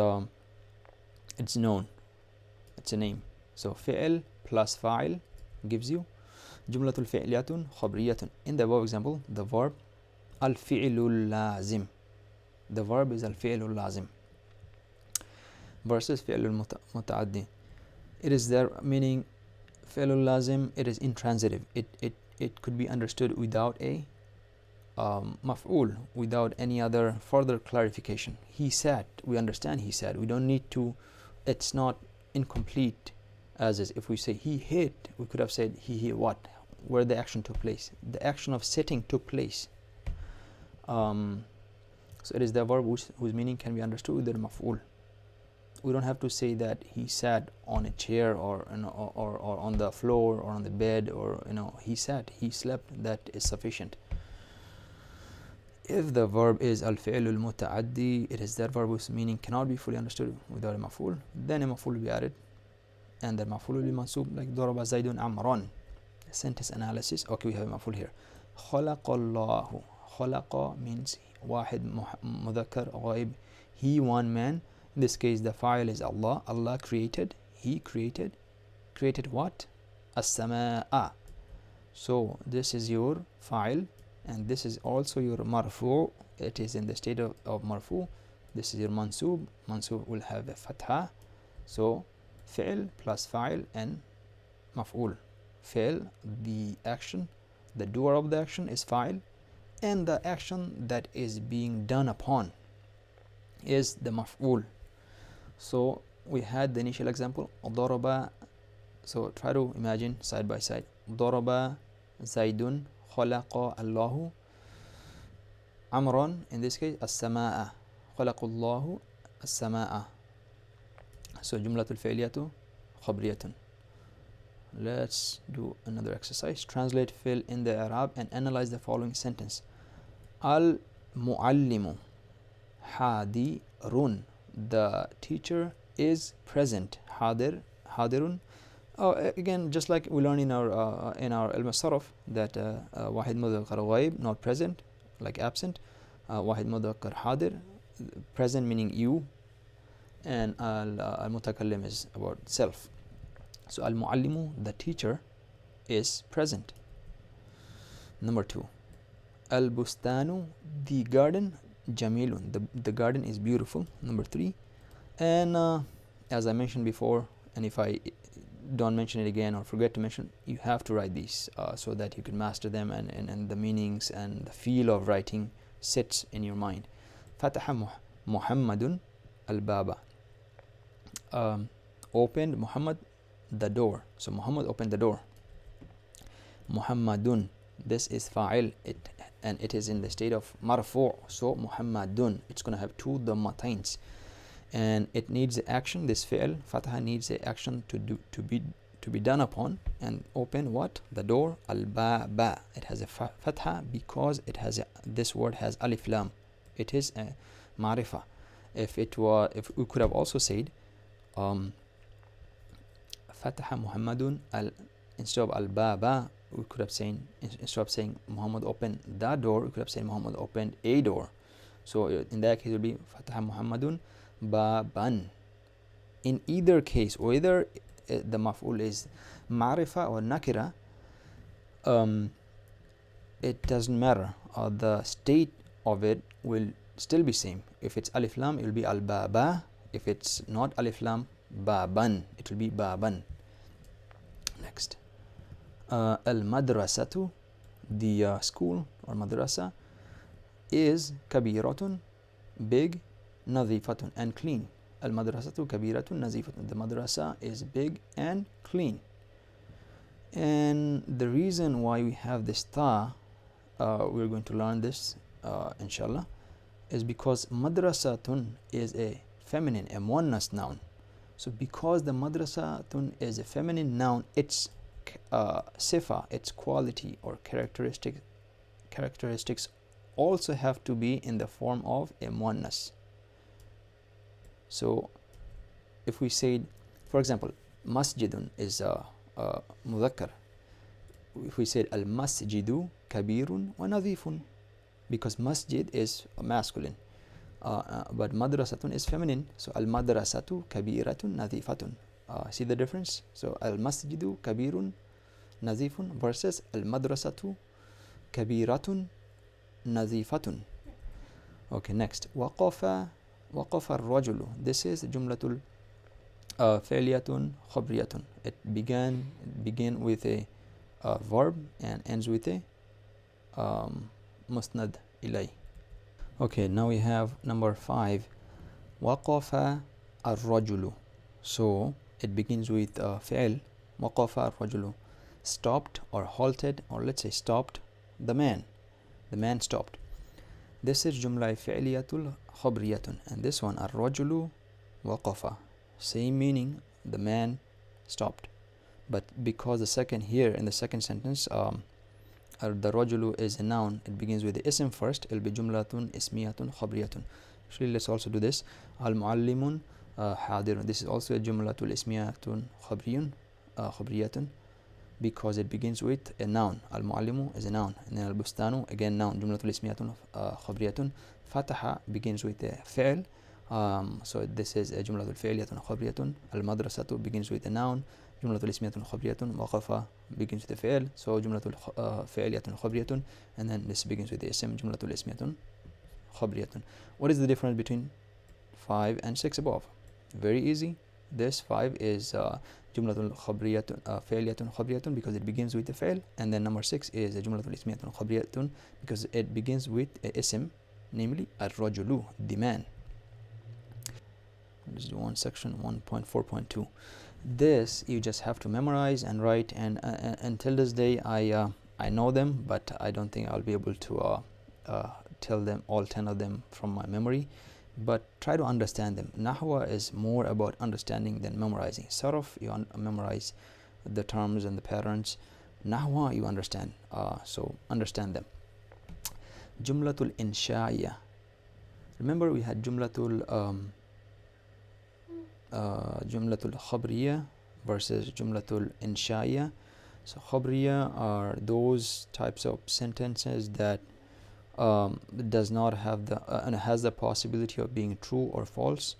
Speaker 1: it's known, it's a name. So fi'l plus fa'il gives you jumlatul fi'liyatun khabriyatun. In the above example, the verb al-fi'lul lazim. The verb is al-fi'lul lazim versus fi'lul muta'addi. It is there, meaning fi'lul lazim, it is intransitive. It could be understood without a maf'ul, without any other further clarification. He said, we understand he said. We don't need to, it's not incomplete as is. If we say he hit, we could have said he hit what? Where the action took place. The action of sitting took place. So it is the verb whose meaning can be understood with the maf'ul. We don't have to say that he sat on a chair or on the floor or on the bed, or he sat, he slept. That is sufficient. If the verb is al-fi'l al-muta'addi, it is that verb whose meaning cannot be fully understood without a maf'ul, then a maf'ul will be added, and the maf'ul will be mansub, like daraba zaidun amran. Sentence analysis. Okay, we have a maf'ul here. خلق الله. خلق means واحد مذكر غائب. He, one man. In this case, the fa'il is Allah. Allah created. He created. Created what? As-sama'a. So this is your fa'il, and this is also your marfu. It is in the state of marfu. This is your mansub. Mansub will have a fatha. So fi'l plus fa'il and maf'ul. Fi'l, the action, the doer of the action is fa'il, and the action that is being done upon is the maf'ul. So we had the initial example, daraba. So try to imagine side by side. daraba zaidun khalaqa Allahu amran. In this case, as-sama'a. khalaqa Allahu as-sama'a. So jumlatul fi'liyatu khabriyatun. Let's do another exercise. Translate, fill in the i'rab and analyze the following sentence. Al-muallimu hadirun. The teacher is present. Hadirun. Again, just like we learn in our al-masaraf, that wahid mudhakkar ghaib, not present, like absent. Wahid mudhakkar hadir, present meaning you, and al-mutakallim is about self. So al-muallimu, the teacher, is present. Number 2, al-bustanu, the garden, jamilun, the garden is beautiful. Number 3, and as I mentioned before, and if I don't mention it again or forget to mention, you have to write these so that you can master them, and the meanings and the feel of writing sits in your mind. Fataha Muhammadun al-baba. Opened Muhammad the door. So Muhammad opened the door. Muhammadun, this is fa'il, and it is in the state of marfu'. So Muhammadun, it's going to have two dhammatains, and it needs action. This fi'l fataha needs a action to be done upon, and open what? The door. Al-ba-ba, it has a fatha because it has this word has alif lam. It is a marifa. If we could have also said Fataha Muhammadun instead of al-baba, we could have said, instead of saying Muhammad opened the door, we could have said Muhammad opened a door. So in that case it will be Fataha Muhammadun baban. In either case, whether the maf'ul is marifa or nakira, it doesn't matter. The state of it will still be same. If it's alif lam, it will be al-baba. If it's not alif lam, baban, it will be baban. Next, al-madrasatu, the school or madrasa, is kabiratun, big, nadhifatun, and clean. Al-madrasatu kabiratun nadhifatun. The madrasa is big and clean. And the reason why we have this ta, we're going to learn this inshallah, is because madrasatun is a feminine, a muannas noun. So because the madrasatun is a feminine noun, its sifa, its quality or characteristics also have to be in the form of a muannas. So if we said, for example, masjidun is mudhakkar. If we said al-masjidu kabirun wa nadhifun, because masjid is masculine, but madrasatun is feminine. So al-madrasatu kabiratun nadhifatun. See the difference? So al-masjidu kabirun nadhifun versus al-madrasatu kabiratun nadhifatun. Okay, next. Waqafa ar-rajulu. This is jumlatul fi'liyatun khabriyatun. It begin with a verb and ends with a musnad ilay. Okay, now we have number 5. Waqafa ar-rajulu. So it begins with fi'l. Waqafa ar-rajulu, stopped or halted, or let's say stopped the man. The man stopped. This is jumla fi'liyatul khabriyatun, and this one ar-rajulu waqafa, same meaning, the man stopped. But because the second here in the second sentence the rajulu is a noun. It begins with the ism first. It'll be jumlatun ismiyatun khabriyatun. Actually, let's also do this. Al-muallimun hadirun. This is also a jumlatul ismiyatun khabriyatun, because it begins with a noun. Al-muallimu is a noun. And then al-bustanu, again noun. Jumlatul ismiyatun khabriyatun. Fataha begins with a fi'l. So this is a jumlatul fi'liyatun khabriyatun. Al-madrasatu begins with a noun. جملة الاسمية خبرية. وقف begins with the فعل, so جملة فعلية خبرية, and then this begins with the اسم جملة الاسمية خبرية. What is the difference between 5 and 6 above? Very easy. This 5 is جملة خبرية فعلية خبرية because it begins with the فعل, and then number 6 is جملة الاسمية خبرية because it begins with a اسم, namely الرجل, the man. Let's do one section 1.4.2. This you just have to memorize and write, and until this day I know them, but I don't think I'll be able to tell them all 10 of them from my memory, but try to understand them. Nahwa is more about understanding than memorizing. Sarf, you memorize the terms and the patterns. Nahwa, you understand, so understand them. Jumlatul insha'iyya. Remember we had jumlatul khabriya versus jumlatul insha'iyya. So khabriya are those types of sentences that does not have the and has the possibility of being true or false,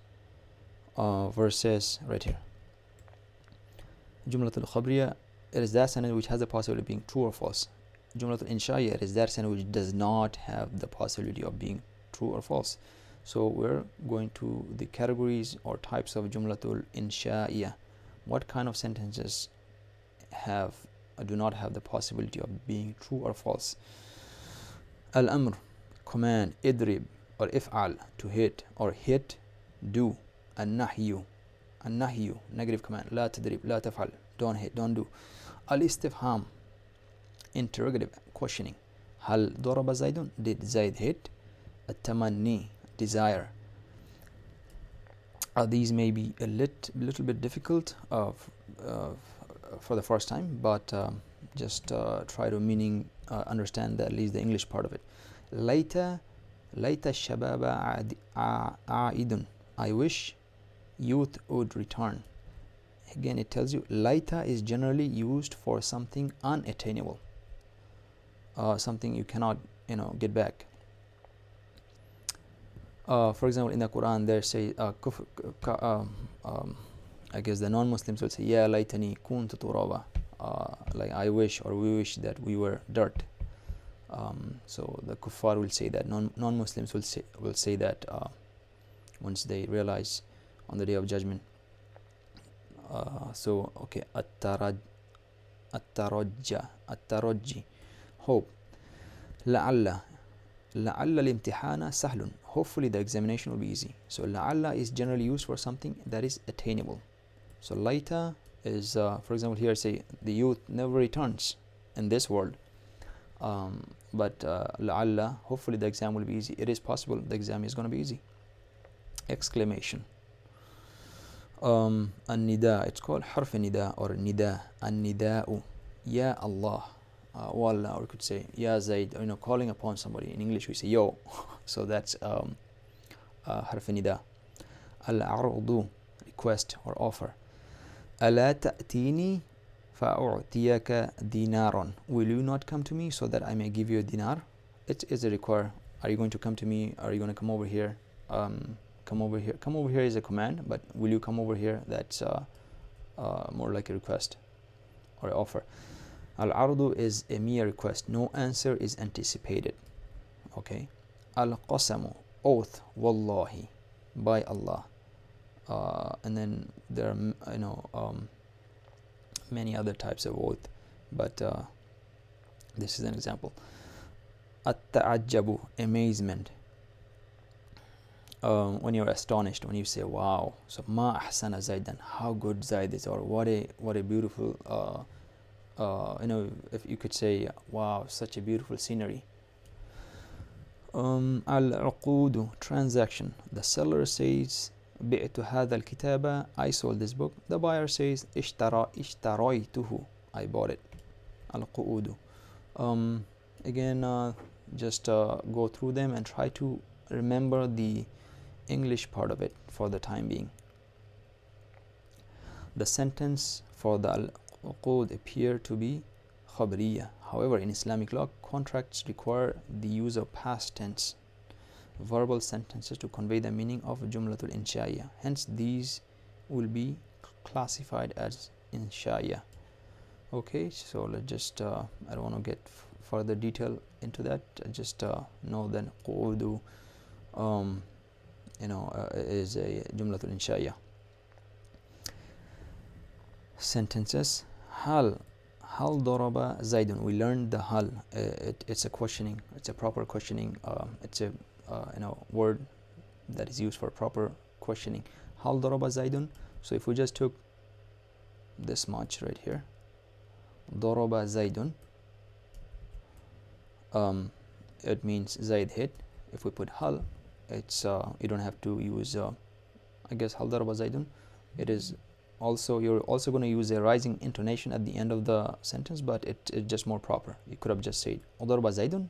Speaker 1: versus right here jumlatul khabriya, it is that sentence which has the possibility of being true or false. Jumlatul insha'iyya, it is that sentence which does not have the possibility of being true or false. So we're going to the categories or types of jumlatul insha'iyya. What kind of sentences do not have the possibility of being true or false? Al-amr, command. Idrib or if'al, to hit or hit, do. Al-nahyu, negative command. La tadrib, la taf'al, don't hit, don't do. Al-istifham, interrogative, questioning. Hal daraba zaidun, did Zaid hit? At-tamanni, desire. These may be a little bit difficult for the first time, but just try to understand at least the English part of it. Layta shababa a'idun, I wish youth would return. Again, it tells you layta is generally used for something unattainable, something you cannot get back. For example, in the Quran, there say, I guess the non-Muslims will say, "Ya laytani kuntu turaba," like I wish or we wish that we were dirt. So the kuffar will say that. Non-Muslims will say that once they realize on the Day of Judgment. So okay, at-tarajji, hope. La'alla al-imtihana sahlun, hopefully the examination will be easy. So la'alla is generally used for something that is attainable. So layta is, for example, here say the youth never returns in this world, but la'alla, hopefully the exam will be easy. It is possible the exam is going to be easy. Exclamation. An-nida, it's called harf nida or nida. An-nida'u, ya Allah. Wallah, or we could say ya Zaid, calling upon somebody. In English we say yo. So that's harf nida. Al-ardu, request or offer. Ala ta'tini fa'u'tiyaka dinaron, will you not come to me so that I may give you a dinar? It is a require. Are you going to come to me? Are you going to come over here? Come over here. Come over here is a command, but will you come over here? That's more like a request or an offer. Al-ardu is a mere request. No answer is anticipated. Okay. Al-qasamu, oath. Wallahi, by Allah. And then there are many other types of oath, but this is an example. At-ta'ajjabu, amazement. When you're astonished, when you say wow. So ma ahsana Zaidan, how good Zaid is, or what a beautiful if you could say, wow, such a beautiful scenery. Al-uqudu, transaction. The seller says, بعت هذا الكتاب, I sold this book. The buyer says, اشتريته, I bought it. Al-qu'udu. Again, just go through them and try to remember the English part of it for the time being. The sentence for the al-uqud appear to be khabariyah. However, in Islamic law, contracts require the use of past tense verbal sentences to convey the meaning of jumlatul insha'iyah. Hence, these will be classified as insha'iyah. Okay, so let's just I don't want to get further detail into that. Just know that qu'udu is a jumlatul insha'iyah. Sentences. Hal daraba zaidun. We learned the hal. It's a questioning. It's a proper questioning. It's a word that is used for proper questioning. Hal daraba zaidun. So if we just took this much right here, daraba zaidun, it means Zaid hit. If we put hal, it's you don't have to use I guess hal daraba zaidun. It is also, you're also going to use a rising intonation at the end of the sentence, but it's just more proper. You could have just said daraba zaidun,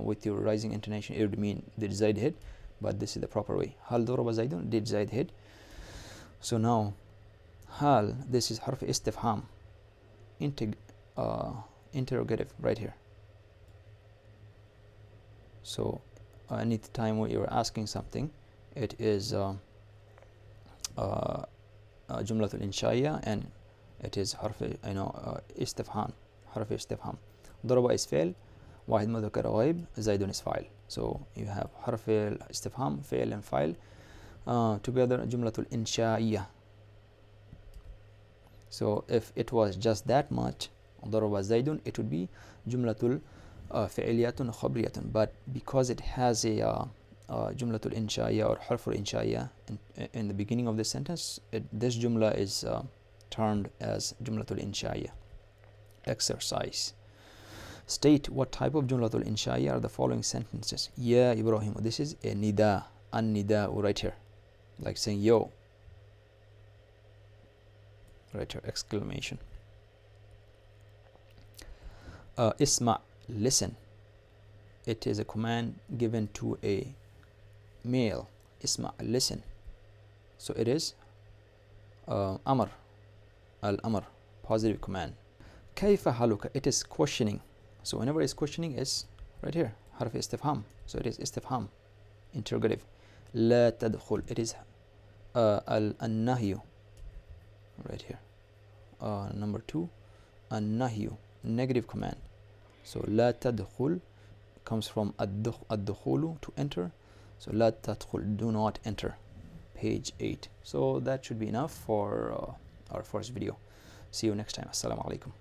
Speaker 1: with your rising intonation. It would mean did Zaid hit, but this is the proper way. Hal daraba zaidun, did Zaid hit? So now hal, this is harf istifham, interrogative right here. So any time when you're asking something, it is jumlatul insha'iyah, and it is harf istifham, harf istifham. daraba is fi'l, واحد مذكر غائب, zaidun is fa'il. So you have harf istifham, fi'l and fa'il together, jumlatul insha'iyah. So if it was just that much, daraba zaidun, it would be jumlatul fi'liyatun khabriyatun. But because it has a jumlatul insha'iyah or harful insha'iyah in the beginning of this sentence, this jumla is termed as jumlatul insha'iyah. Exercise. State what type of jumlatul insha'iyah are the following sentences. Ya Ibrahim. This is a nida, an nida right here, like saying yo, right here, exclamation. Isma, listen. It is a command given to a male. Isma, listen. So it is amr, al-amr, positive command. Kayfa haluka, it is questioning. So whenever it's questioning, is right here, harf istifham. So it is istifham, interrogative. La tadkhul, it is al-nahyu, right here. Number 2, al-nahyu, negative command. So la tadkhul comes from ad-dukhulu, to enter. So la tadkhul, do not enter. Page 8. So that should be enough for our first video. See you next time. Assalamu alaikum.